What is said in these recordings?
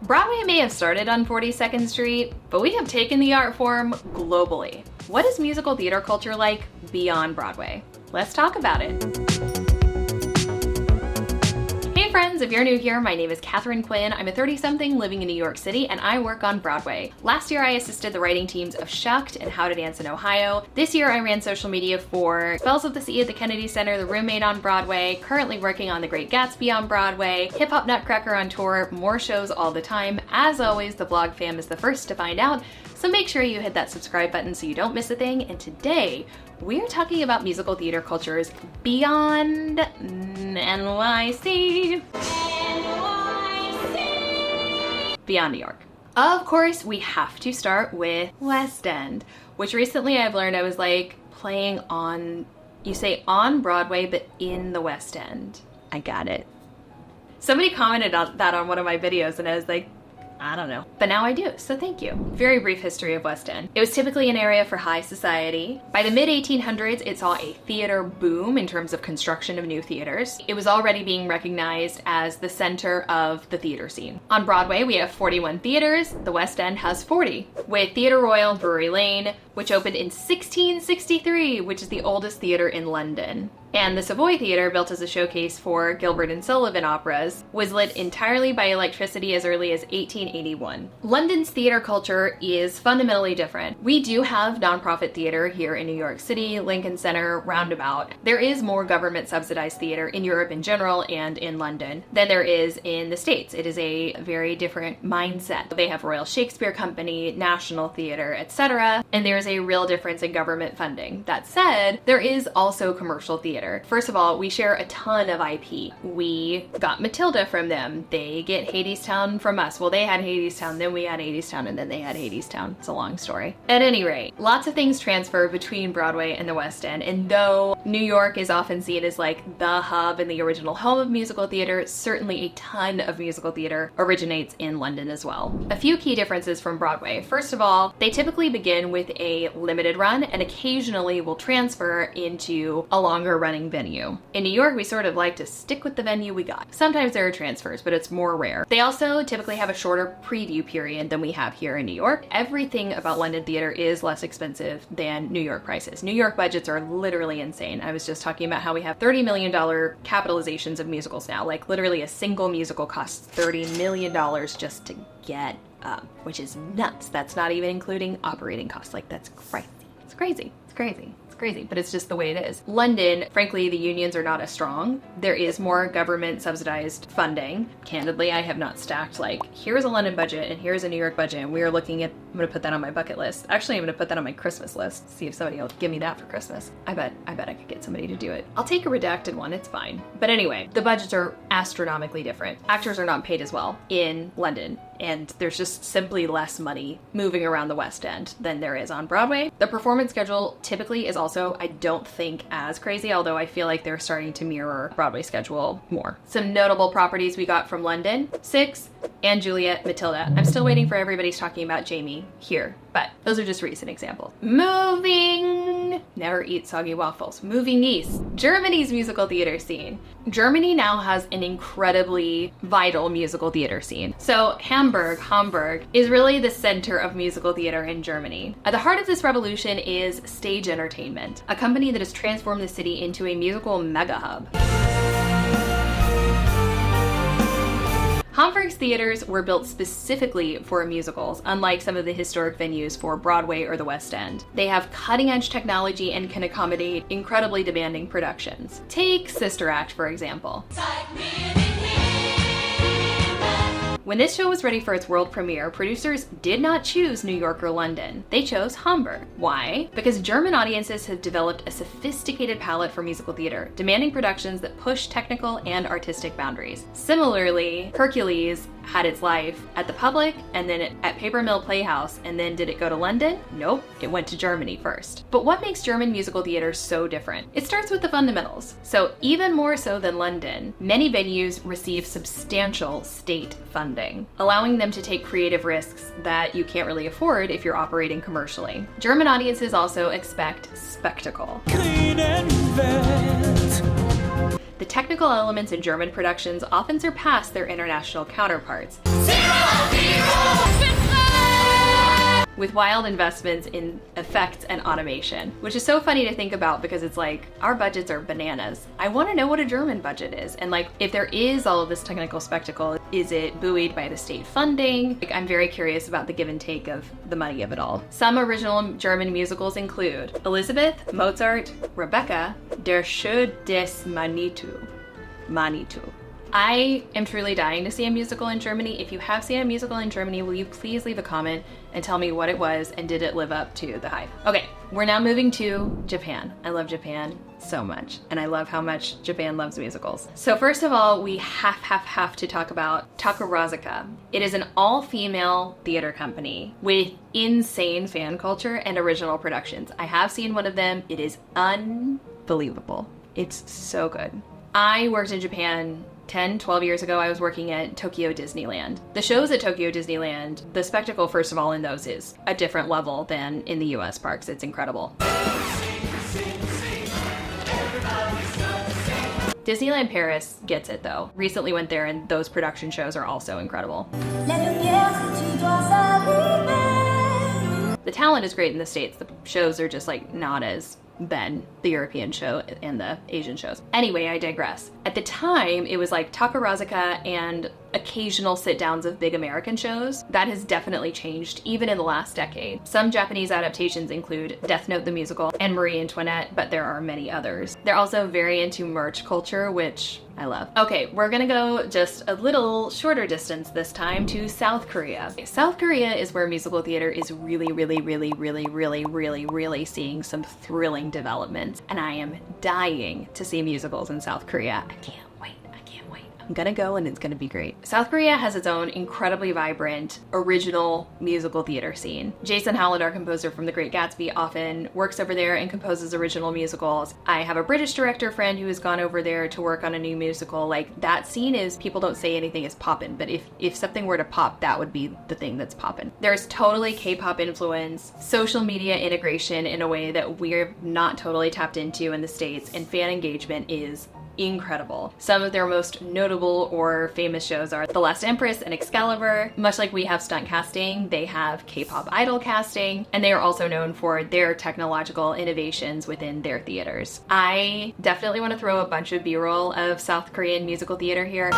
Broadway may have started on 42nd Street, but we have taken the art form globally. What is musical theater culture like beyond Broadway? Let's talk about it. Hey friends, if you're new here, my name is Katharine Quinn. I'm a 30-something living in New York City, and I work on Broadway. Last year, I assisted the writing teams of Shucked and How to Dance in Ohio. This year, I ran social media for Spells of the Sea at the Kennedy Center, The Roommate on Broadway, currently working on The Great Gatsby on Broadway, Hip Hop Nutcracker on tour, more shows all the time. As always, the blog fam is the first to find out, so make sure you hit that subscribe button so you don't miss a thing. And today, we're talking about musical theater cultures beyond NYC. Beyond New York. Of course, we have to start with West End, which recently I've learned I was like playing on, you say on Broadway, but in the West End. I got it. Somebody commented on that on one of my videos and I was like, I don't know. But now I do, so thank you. Very brief history of West End. It was typically an area for high society. By the mid-1800s, it saw a theater boom in terms of construction of new theaters. It was already being recognized as the center of the theater scene. On Broadway, we have 41 theaters. The West End has 40, with Theatre Royal Drury Lane, which opened in 1663, which is the oldest theater in London. And the Savoy Theatre, built as a showcase for Gilbert and Sullivan operas, was lit entirely by electricity as early as 1881. London's theater culture is fundamentally different. We do have nonprofit theater here in New York City, Lincoln Center, Roundabout. There is more government subsidized theater in Europe in general and in London than there is in the States. It is a very different mindset. They have Royal Shakespeare Company, National Theater, etc. And there's a real difference in government funding. That said, there is also commercial theater. First of all, we share a ton of IP. We got Matilda from them. They get Hadestown from us. Well, they had Hadestown, then we had Hadestown, and then they had Hadestown. It's a long story. At any rate, lots of things transfer between Broadway and the West End, and though New York is often seen as like the hub and the original home of musical theater, certainly a ton of musical theater originates in London as well. A few key differences from Broadway. First of all, they typically begin with a limited run and occasionally will transfer into a longer running venue. In New York, we sort of like to stick with the venue we got. Sometimes there are transfers, but it's more rare. They also typically have a shorter preview period than we have here in New York. Everything about London theater is less expensive than New York prices. New York budgets are literally insane. I was just talking about how we have $30 million capitalizations of musicals now. Like literally a single musical costs $30 million just to get up, which is nuts. That's not even including operating costs. Like that's crazy. It's crazy. It's crazy. Crazy, but it's just the way it is. London, frankly, the unions are not as strong. There is more government subsidized funding. Candidly, I have not stacked like, here's a London budget and here's a New York budget, and we are looking at, I'm gonna put that on my bucket list. Actually, I'm gonna put that on my Christmas list. See if somebody will give me that for Christmas. I bet I could get somebody to do it. I'll take a redacted one, it's fine. But anyway, the budgets are astronomically different. Actors are not paid as well in London, and there's just simply less money moving around the West End than there is on Broadway. The performance schedule typically is also, I don't think, as crazy, although I feel like they're starting to mirror Broadway schedule more. Some notable properties we got from London: Six, and Juliet, Matilda. I'm still waiting for everybody's talking about Jamie here, but those are just recent examples. Moving, never eat soggy waffles. Moving east, Germany's musical theater scene. Germany now has an incredibly vital musical theater scene. So Hamburg is really the center of musical theater in Germany. At the heart of this revolution is Stage Entertainment, a company that has transformed the city into a musical mega hub. Hamburg's theaters were built specifically for musicals, unlike some of the historic venues for Broadway or the West End. They have cutting-edge technology and can accommodate incredibly demanding productions. Take Sister Act, for example. When this show was ready for its world premiere, producers did not choose New York or London. They chose Hamburg. Why? Because German audiences have developed a sophisticated palette for musical theater, demanding productions that push technical and artistic boundaries. Similarly, Hercules had its life at the Public and then at Paper Mill Playhouse, and then did it go to London? Nope, it went to Germany first. But what makes German musical theater so different? It starts with the fundamentals. So even more so than London, many venues receive substantial state funding, allowing them to take creative risks that you can't really afford if you're operating commercially. German audiences also expect spectacle. Clean and vet. The technical elements in German productions often surpass their international counterparts. Zero! with wild investments in effects and automation, which is so funny to think about because it's like, our budgets are bananas. I want to know what a German budget is. And like, if there is all of this technical spectacle, is it buoyed by the state funding? Like, I'm very curious about the give and take of the money of it all. Some original German musicals include Elizabeth, Mozart, Rebecca, Der Schuh des Manitou. I am truly dying to see a musical in Germany. If you have seen a musical in Germany, will you please leave a comment and tell me what it was and did it live up to the hype? Okay, we're now moving to Japan. I love Japan so much, and I love how much Japan loves musicals. So first of all, we have to talk about Takarazuka. It is an all-female theater company with insane fan culture and original productions. I have seen one of them. It is unbelievable. It's so good. I worked in Japan 10, 12 years ago. I was working at Tokyo Disneyland. The shows at Tokyo Disneyland, the spectacle, first of all, in those is a different level than in the US parks. It's incredible. Disneyland Paris gets it though. Recently went there and those production shows are also incredible. The talent is great in the States. The shows are just like not as than the European show and the Asian shows. Anyway, I digress. At the time, it was like Takarazuka and occasional sit-downs of big American shows. That has definitely changed, even in the last decade. Some Japanese adaptations include Death Note the musical and Marie Antoinette, but there are many others. They're also very into merch culture, which I love. Okay, we're gonna go just a little shorter distance this time to South Korea. South Korea is where musical theater is really seeing some thrilling developments, and I am dying to see musicals in South Korea. I can't wait. I'm gonna go and it's gonna be great. South Korea has its own incredibly vibrant, original musical theater scene. Jason Howlett, our composer from The Great Gatsby, often works over there and composes original musicals. I have a British director friend who has gone over there to work on a new musical. Like, that scene is, people don't say anything is poppin', but if something were to pop, that would be the thing that's poppin'. There's totally K-pop influence, social media integration in a way that we're not totally tapped into in the States, and fan engagement is incredible. Some of their most notable or famous shows are The Last Empress and Excalibur. Much like we have stunt casting, they have K-pop idol casting, and they are also known for their technological innovations within their theaters. I definitely want to throw a bunch of B-roll of South Korean musical theater here.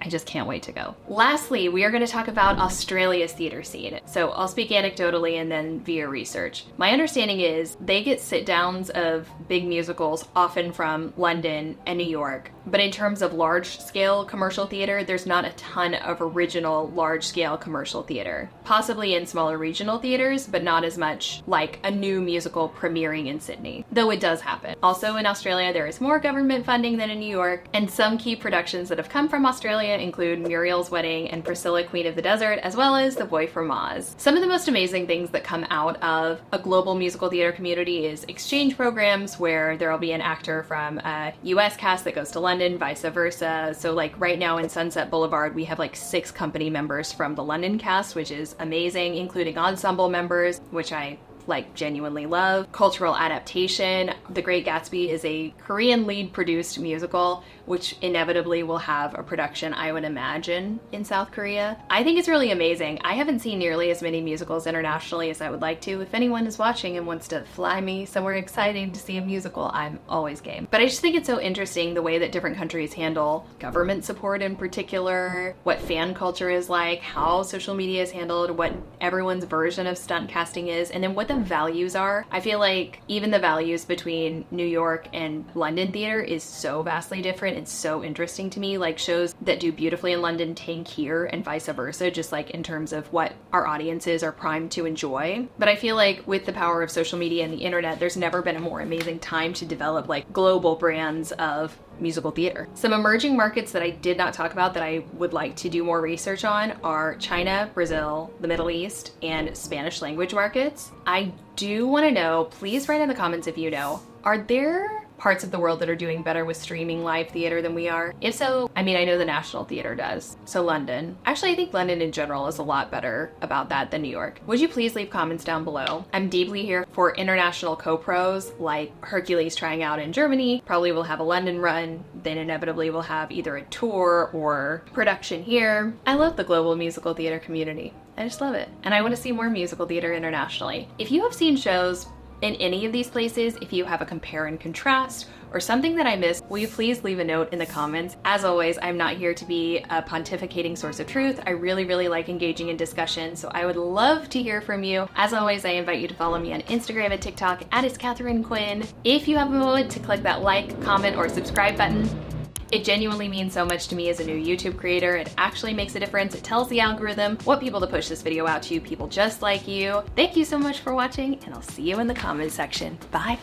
I just can't wait to go. Lastly, we are going to talk about Australia's theater scene. So I'll speak anecdotally and then via research. My understanding is they get sit-downs of big musicals, often from London and New York. But in terms of large-scale commercial theater, there's not a ton of original large-scale commercial theater. Possibly in smaller regional theaters, but not as much like a new musical premiering in Sydney, though it does happen. Also in Australia, there is more government funding than in New York, and some key productions that have come from Australia include Muriel's Wedding and Priscilla, Queen of the Desert, as well as The Boy from Oz. Some of the most amazing things that come out of a global musical theater community is exchange programs where there'll be an actor from a US cast that goes to London, vice versa. So like right now in Sunset Boulevard, we have like 6 company members from the London cast, which is amazing, including ensemble members, which I like genuinely love. Cultural adaptation. The Great Gatsby is a Korean lead produced musical, which inevitably will have a production, I would imagine, in South Korea. I think it's really amazing. I haven't seen nearly as many musicals internationally as I would like to. If anyone is watching and wants to fly me somewhere exciting to see a musical, I'm always game. But I just think it's so interesting the way that different countries handle government support in particular, what fan culture is like, how social media is handled, what everyone's version of stunt casting is, and then what the values are. I feel like even the values between New York and London theater is so vastly different. It's so interesting to me. Like shows that do beautifully in London tank here and vice versa, just like in terms of what our audiences are primed to enjoy. But I feel like with the power of social media and the internet, there's never been a more amazing time to develop like global brands of musical theater. Some emerging markets that I did not talk about that I would like to do more research on are China, Brazil, the Middle East, and Spanish language markets. I do want to know, please write in the comments if you know, are there parts of the world that are doing better with streaming live theater than we are? If so, I mean, I know the National Theatre does. So London. Actually, I think London in general is a lot better about that than New York. Would you please leave comments down below? I'm deeply here for international co-pros like Hercules trying out in Germany. Probably will have a London run, then inevitably we'll have either a tour or production here. I love the global musical theater community. I just love it. And I want to see more musical theater internationally. If you have seen shows in any of these places, if you have a compare and contrast or something that I missed, will you please leave a note in the comments? As always, I'm not here to be a pontificating source of truth. I really like engaging in discussion, so I would love to hear from you. As always, I invite you to follow me on Instagram and TikTok at It's Katharine Quinn. If you have a moment to click that like, comment, or subscribe button, it genuinely means so much to me as a new YouTube creator. It actually makes a difference. It tells the algorithm what people to push this video out to, people just like you. Thank you so much for watching, and I'll see you in the comments section. Bye.